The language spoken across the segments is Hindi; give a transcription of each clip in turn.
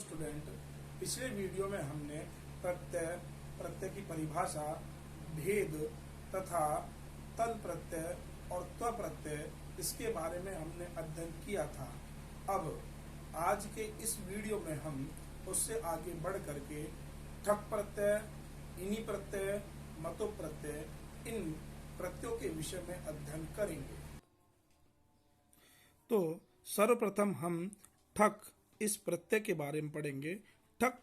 स्टूडेंट, पिछले वीडियो में हमने प्रत्यय प्रत्यय की परिभाषा, भेद तथा तल प्रत्यय और त्व प्रत्यय इसके बारे में हमने अध्ययन किया था। अब आज के इस वीडियो में हम उससे आगे बढ़ करके ठक प्रत्यय, इनी प्रत्यय, मतो प्रत्यय, इन प्रत्ययों के विषय में अध्ययन करेंगे। तो सर्वप्रथम हम ठक इस प्रत्यय के बारे में पढ़ेंगे। ठक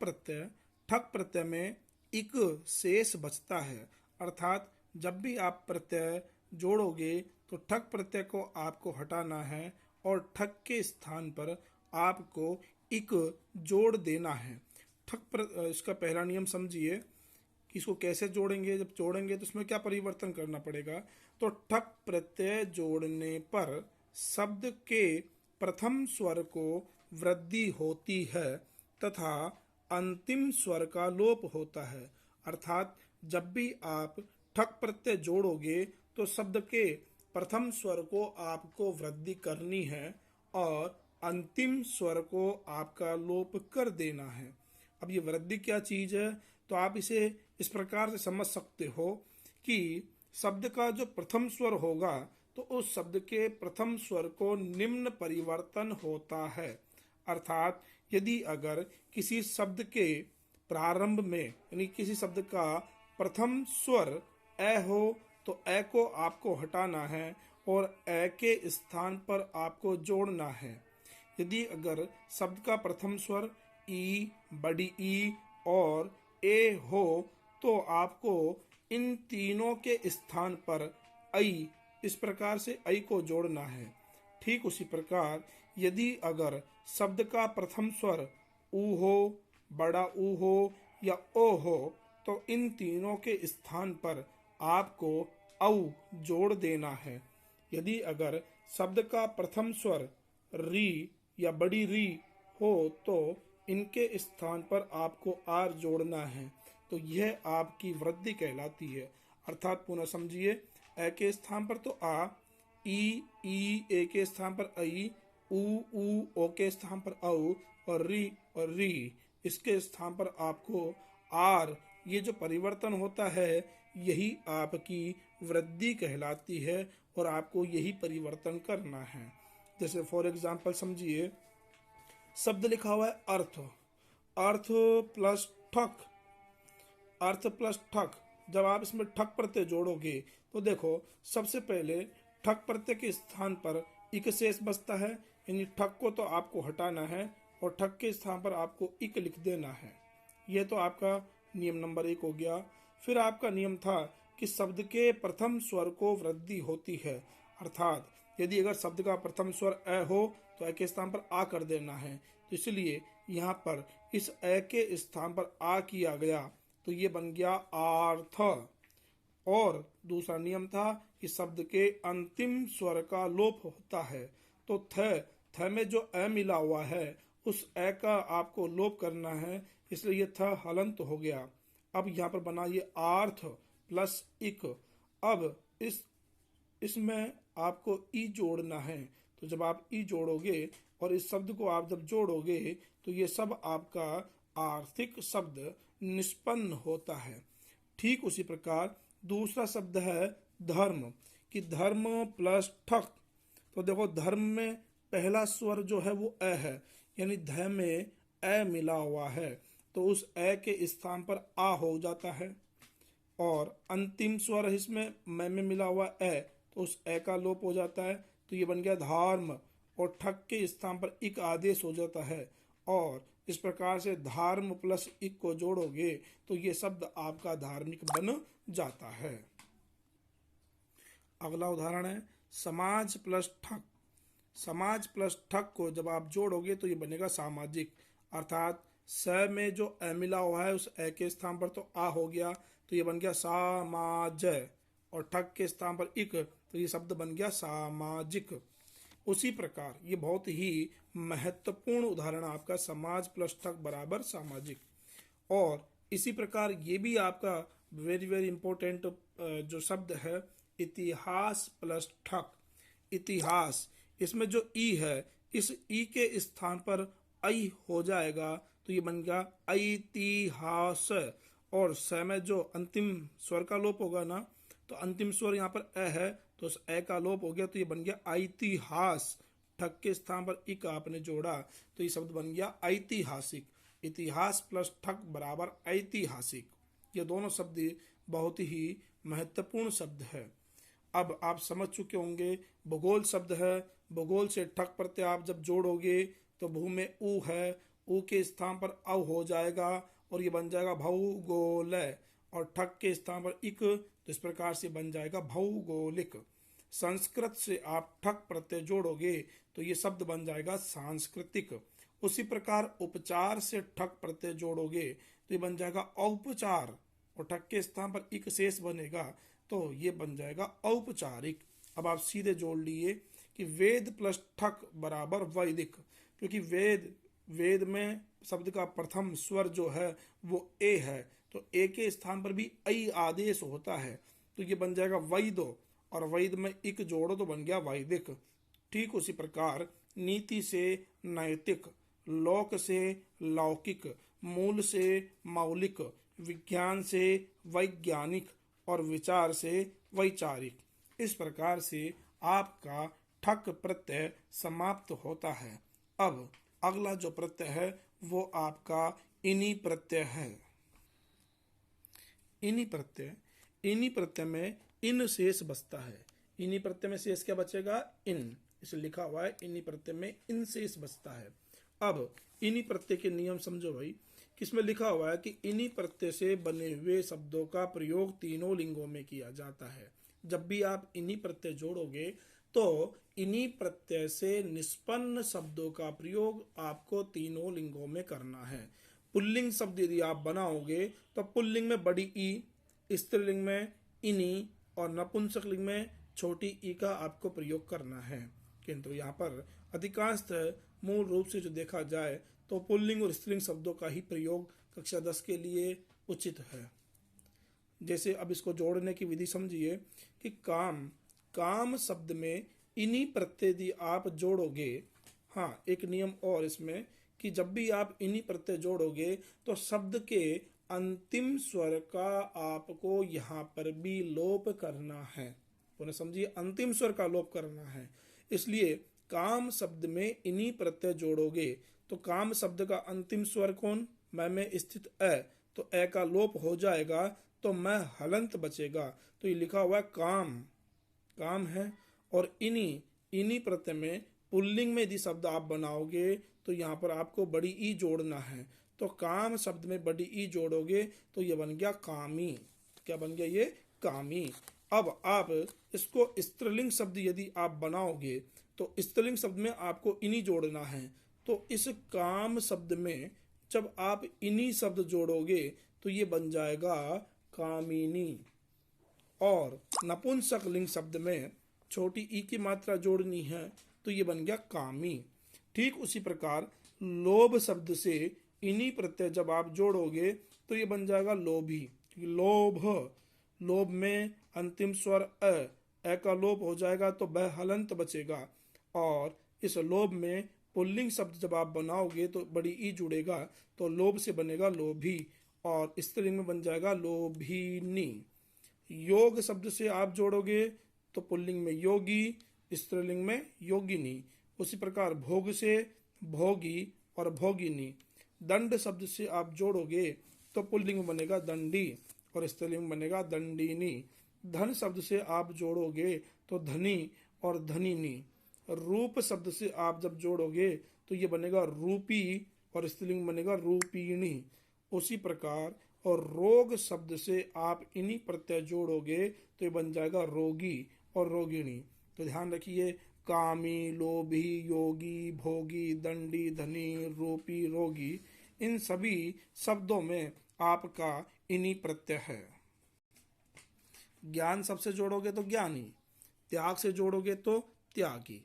प्रत्यय में इक शेष बचता है, अर्थात जब भी आप प्रत्यय जोड़ोगे तो ठक प्रत्यय को आपको हटाना है और ठक के स्थान पर आपको इक जोड़ देना है। इसका पहला नियम समझिए कि इसको कैसे जोड़ेंगे। जब जोड़ेंगे तो इसमें क्या परिवर्तन करना पड़ेगा। तो ठक प्रत्यय जोड़ने पर शब्द के प्रथम स्वर को वृद्धि होती है तथा अंतिम स्वर का लोप होता है। अर्थात जब भी आप ठक प्रत्यय जोड़ोगे तो शब्द के प्रथम स्वर को आपको वृद्धि करनी है और अंतिम स्वर को आपका लोप कर देना है। अब ये वृद्धि क्या चीज है, तो आप इसे इस प्रकार से समझ सकते हो कि शब्द का जो प्रथम स्वर होगा तो उस शब्द के प्रथम स्वर को निम्न परिवर्तन होता है। अर्थात यदि अगर किसी शब्द के प्रारंभ में यानी किसी शब्द का प्रथम स्वर ए हो तो ए को आपको हटाना है और ए के स्थान पर आपको जोड़ना है। यदि अगर शब्द का प्रथम स्वर ई, बड़ी ई और ए हो तो आपको इन तीनों के स्थान पर आई, इस प्रकार से आई को जोड़ना है। ठीक उसी प्रकार यदि अगर शब्द का प्रथम स्वर ऊ हो, बड़ा ऊ हो या ओ हो तो इन तीनों के स्थान पर आपको औ जोड़ देना है। यदि अगर शब्द का प्रथम स्वर री या बड़ी री हो तो इनके स्थान पर आपको आर जोड़ना है। तो यह आपकी वृद्धि कहलाती है। अर्थात पुनः समझिए, ए के स्थान पर तो आ, ई ए के स्थान पर आई, ऊ ओ के स्थान पर औ और री इसके स्थान पर आपको आर, ये जो परिवर्तन होता है यही आपकी वृद्धि कहलाती है और आपको यही परिवर्तन करना है। जैसे फॉर एग्जाम्पल समझिए, शब्द लिखा हुआ है अर्थ, अर्थ प्लस ठक, अर्थ प्लस ठक। जब आप इसमें ठक प्रत्यय जोड़ोगे तो देखो सबसे पहले ठक प्रत्यय के स्थान पर इक शेष बचता है, यानी ठक को तो आपको हटाना है और ठक के स्थान पर आपको इक लिख देना है। यह तो आपका नियम नंबर 1 हो गया। फिर आपका नियम था कि शब्द के प्रथम स्वर को वृद्धि होती है। अर्थात यदि अगर शब्द का प्रथम स्वर अ हो तो अ के स्थान पर आ कर देना है। तो इसलिए यहाँ पर इस अ के स्थान पर आ किया गया तो ये बन गया आर्थ। और दूसरा नियम था कि शब्द के अंतिम स्वर का लोप होता है। तो थ में जो अ मिला हुआ है उस अ का आपको लोप करना है, इसलिए ये थ हलंत हो गया। अब यहाँ पर बना ये आर्थ प्लस इक। अब इसमें आपको ई जोड़ना है। तो जब आप ई जोड़ोगे और इस शब्द को आप जब जोड़ोगे तो ये सब आपका आर्थिक शब्द निष्पन्न होता है। ठीक उसी प्रकार दूसरा शब्द है धर्म, कि धर्म प्लस ठक। तो देखो धर्म में पहला स्वर जो है वो अ है, यानी ध में अ मिला हुआ है तो उस अ के स्थान पर आ हो जाता है। और अंतिम स्वर इसमें में मिला हुआ अ तो उस अ का लोप हो जाता है। तो ये बन गया धार्म और ठक के स्थान पर इक आदेश हो जाता है। और इस प्रकार से धार्म प्लस इक को जोड़ोगे तो ये शब्द आपका धार्मिक बन जाता है। अगला उदाहरण है समाज प्लस ठक। समाज प्लस ठक को जब आप जोड़ोगे तो ये बनेगा सामाजिक। अर्थात स में जो अ मिला हुआ है उस अ के स्थान पर तो आ हो गया तो ये बन गया सामाज, और ठक के स्थान पर इक तो ये शब्द बन गया सामाजिक। उसी प्रकार ये बहुत ही महत्वपूर्ण उदाहरण आपका समाज प्लस ठक बराबर सामाजिक। और इसी प्रकार ये भी आपका वेरी वेरी इंपॉर्टेंट जो शब्द है इतिहास प्लस ठक। इतिहास, इसमें जो ई है इस ई के स्थान पर आई हो जाएगा तो ये बन गया ऐतिहास। और स में जो अंतिम स्वर का लोप होगा ना, तो अंतिम स्वर यहाँ पर अ है, तो उस अ का लोप हो गया, तो ये बन गया ऐतिहास। ठक के स्थान पर इक आपने जोड़ा, तो ये शब्द बन गया ऐतिहासिक। इतिहास प्लस ठक बराबर ऐतिहासिक। ये दोनों शब्द बहुत ही महत्वपूर्ण शब्द है। अब आप समझ चुके होंगे, भूगोल शब्द है, भूगोल से ठक प्रत्यय आप जब जोड़ोगे तो भू में ऊ है, ऊ के स्थान पर अव हो जाएगा और ये बन जाएगा भौगोल। और ठक के स्थान पर इक, तो इस प्रकार से बन जाएगा भौगोलिक। संस्कृत से आप ठक प्रत्यय जोड़ोगे तो ये शब्द बन जाएगा सांस्कृतिक। उसी प्रकार उपचार से ठक प्रत्यय जोड़ोगे तो ये बन जाएगा औपचार, और ठक के स्थान पर इक शेष बनेगा तो ये बन जाएगा औपचारिक। अब आप सीधे जोड़ लिए कि वेद प्लस ठक बराबर वैदिक, क्योंकि वेद में शब्द का प्रथम स्वर जो है वो ए है, तो ए के स्थान पर भी ऐ आदेश होता है, तो ये बन जाएगा वैदो, और वैद में इक जोड़ो तो बन गया वैदिक। ठीक उसी प्रकार नीति से नैतिक, लोक से लौकिक, मूल से मौलिक, विज्ञान से वैज्ञानिक और विचार से वैचारिक। इस प्रकार से आपका ठक प्रत्यय समाप्त होता है। अब अगला जो प्रत्यय है वो आपका इनी प्रत्यय है। इनी प्रत्यय में इन शेष बचता है। इनी प्रत्यय में शेष क्या बचेगा? इन। इसे लिखा हुआ है इनी प्रत्यय में इन शेष बचता है। अब इनी प्रत्यय के नियम समझो भाई। किसमें लिखा हुआ है कि इन्हीं प्रत्यय से बने हुए शब्दों का प्रयोग तीनों लिंगों में किया जाता है। जब भी आप इन्हीं प्रत्यय जोड़ोगे तो इन्हीं प्रत्यय से निष्पन्न शब्दों का प्रयोग आपको तीनों लिंगों में करना है। पुल्लिंग शब्द यदि आप बनाओगे तो पुल्लिंग में बड़ी ई, स्त्रीलिंग में इनी और नपुंसक लिंग में छोटी ई का आपको प्रयोग करना है। किंतु यहाँ पर अधिकांशतः मूल रूप से जो देखा जाए तो पुल्लिंग और स्त्रीलिंग शब्दों का ही प्रयोग कक्षा 10 के लिए उचित है। जैसे अब इसको जोड़ने की विधि समझिए कि काम शब्द में इन्हीं प्रत्यय यदि आप जोड़ोगे, हाँ एक नियम और इसमें कि जब भी आप इन्हीं प्रत्यय जोड़ोगे तो शब्द के अंतिम स्वर का आपको यहाँ पर भी लोप करना है। पुनः समझिए, अंतिम स्वर का लोप करना है। इसलिए काम शब्द में इन्हीं प्रत्यय जोड़ोगे तो काम शब्द का अंतिम स्वर कौन? में स्थित अ, तो अ का लोप हो जाएगा तो मैं हलंत बचेगा, तो ये लिखा हुआ है काम है। और इन्हीं प्रत्यय में पुल्लिंग में यदि शब्द आप बनाओगे तो यहाँ पर आपको बड़ी ई जोड़ना है, तो काम शब्द में बड़ी ई जोड़ोगे तो ये बन गया कामी। क्या बन गया? ये कामी। अब आप इसको स्त्रीलिंग शब्द यदि आप बनाओगे तो स्त्रीलिंग शब्द में आपको इन्हीं जोड़ना है, तो इस काम शब्द में जब आप इन्हीं शब्द जोड़ोगे तो ये बन जाएगा कामिनी। और नपुंसक लिंग शब्द में छोटी ई की मात्रा जोड़नी है तो ये बन गया कामी। ठीक उसी प्रकार लोभ शब्द से इन्हीं प्रत्यय जब आप जोड़ोगे तो ये बन जाएगा लोभी। लोभ में अंतिम स्वर अ का लोप हो जाएगा तो ब हलंत बचेगा। और इस लोभ में पुल्लिंग शब्द जब आप बनाओगे तो बड़ी ई जुड़ेगा, तो लोभ से बनेगा लोभी, और स्त्रीलिंग में बन जाएगा लोभिनी। योग शब्द से आप जोड़ोगे तो पुल्लिंग में योगी, स्त्रीलिंग में योगिनी। उसी प्रकार भोग से भोगी और भोगिनी। दंड शब्द से आप जोड़ोगे तो पुल्लिंग में बनेगा दंडी और स्त्रीलिंग में बनेगा दंडिनी। धन शब्द से आप जोड़ोगे तो धनी और धनिनी। रूप शब्द से आप जब जोड़ोगे तो ये बनेगा रूपी और स्त्रीलिंग बनेगा रूपीणी। उसी प्रकार और रोग शब्द से आप इन्हीं प्रत्यय जोड़ोगे तो ये बन जाएगा रोगी और रोगिणी। तो ध्यान रखिए, कामी, लोभी, योगी, भोगी, दंडी, धनी, रूपी, रोगी, इन सभी शब्दों में आपका इन्हीं प्रत्यय है। ज्ञान शब्द से जोड़ोगे तो ज्ञानी, त्याग से जोड़ोगे तो त्यागी।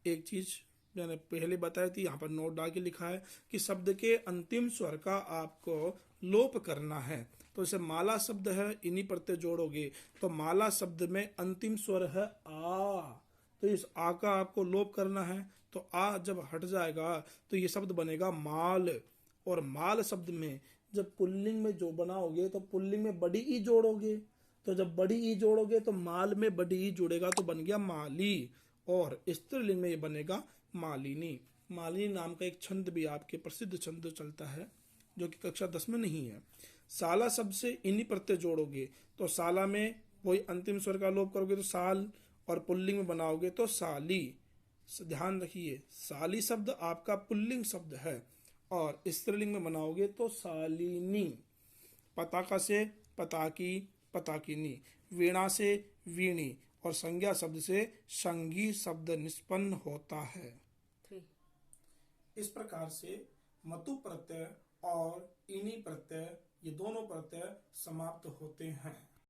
एक चीज मैंने पहले बताई थी, यहाँ पर नोट डाल के लिखा है कि शब्द के अंतिम स्वर का आपको लोप करना है। तो जैसे माला शब्द है, इन्हीं प्रत्यय जोड़ोगे तो माला शब्द में अंतिम स्वर है आ, तो इस आ का आपको लोप करना है। तो आ जब हट जाएगा तो ये शब्द बनेगा माल। और माल शब्द में जब पुल्लिंग में जो बनाओगे तो पुल्लिंग में बड़ी ई जोड़ोगे, तो जब बड़ी ई जोड़ोगे तो माल में बड़ी ई जुड़ेगा तो बन गया माली, और स्त्रीलिंग में ये बनेगा मालिनी। मालिनी नाम का एक छंद भी आपके प्रसिद्ध छंद चलता है जो कि कक्षा 10 में नहीं है। साला शब्द से इन्हीं प्रत्यय जोड़ोगे तो साला में वही अंतिम स्वर का लोप करोगे तो साल, और पुल्लिंग में बनाओगे तो साली। ध्यान रखिए साली शब्द आपका पुल्लिंग शब्द है और स्त्रीलिंग में बनाओगे तो सालिनी। पताका से पताकी, पताकिनी। वीणा से वीणी, और संज्ञा शब्द से संगी शब्द निष्पन्न होता है। इस प्रकार से मतु प्रत्यय और इनी प्रत्यय ये दोनों प्रत्यय समाप्त होते हैं।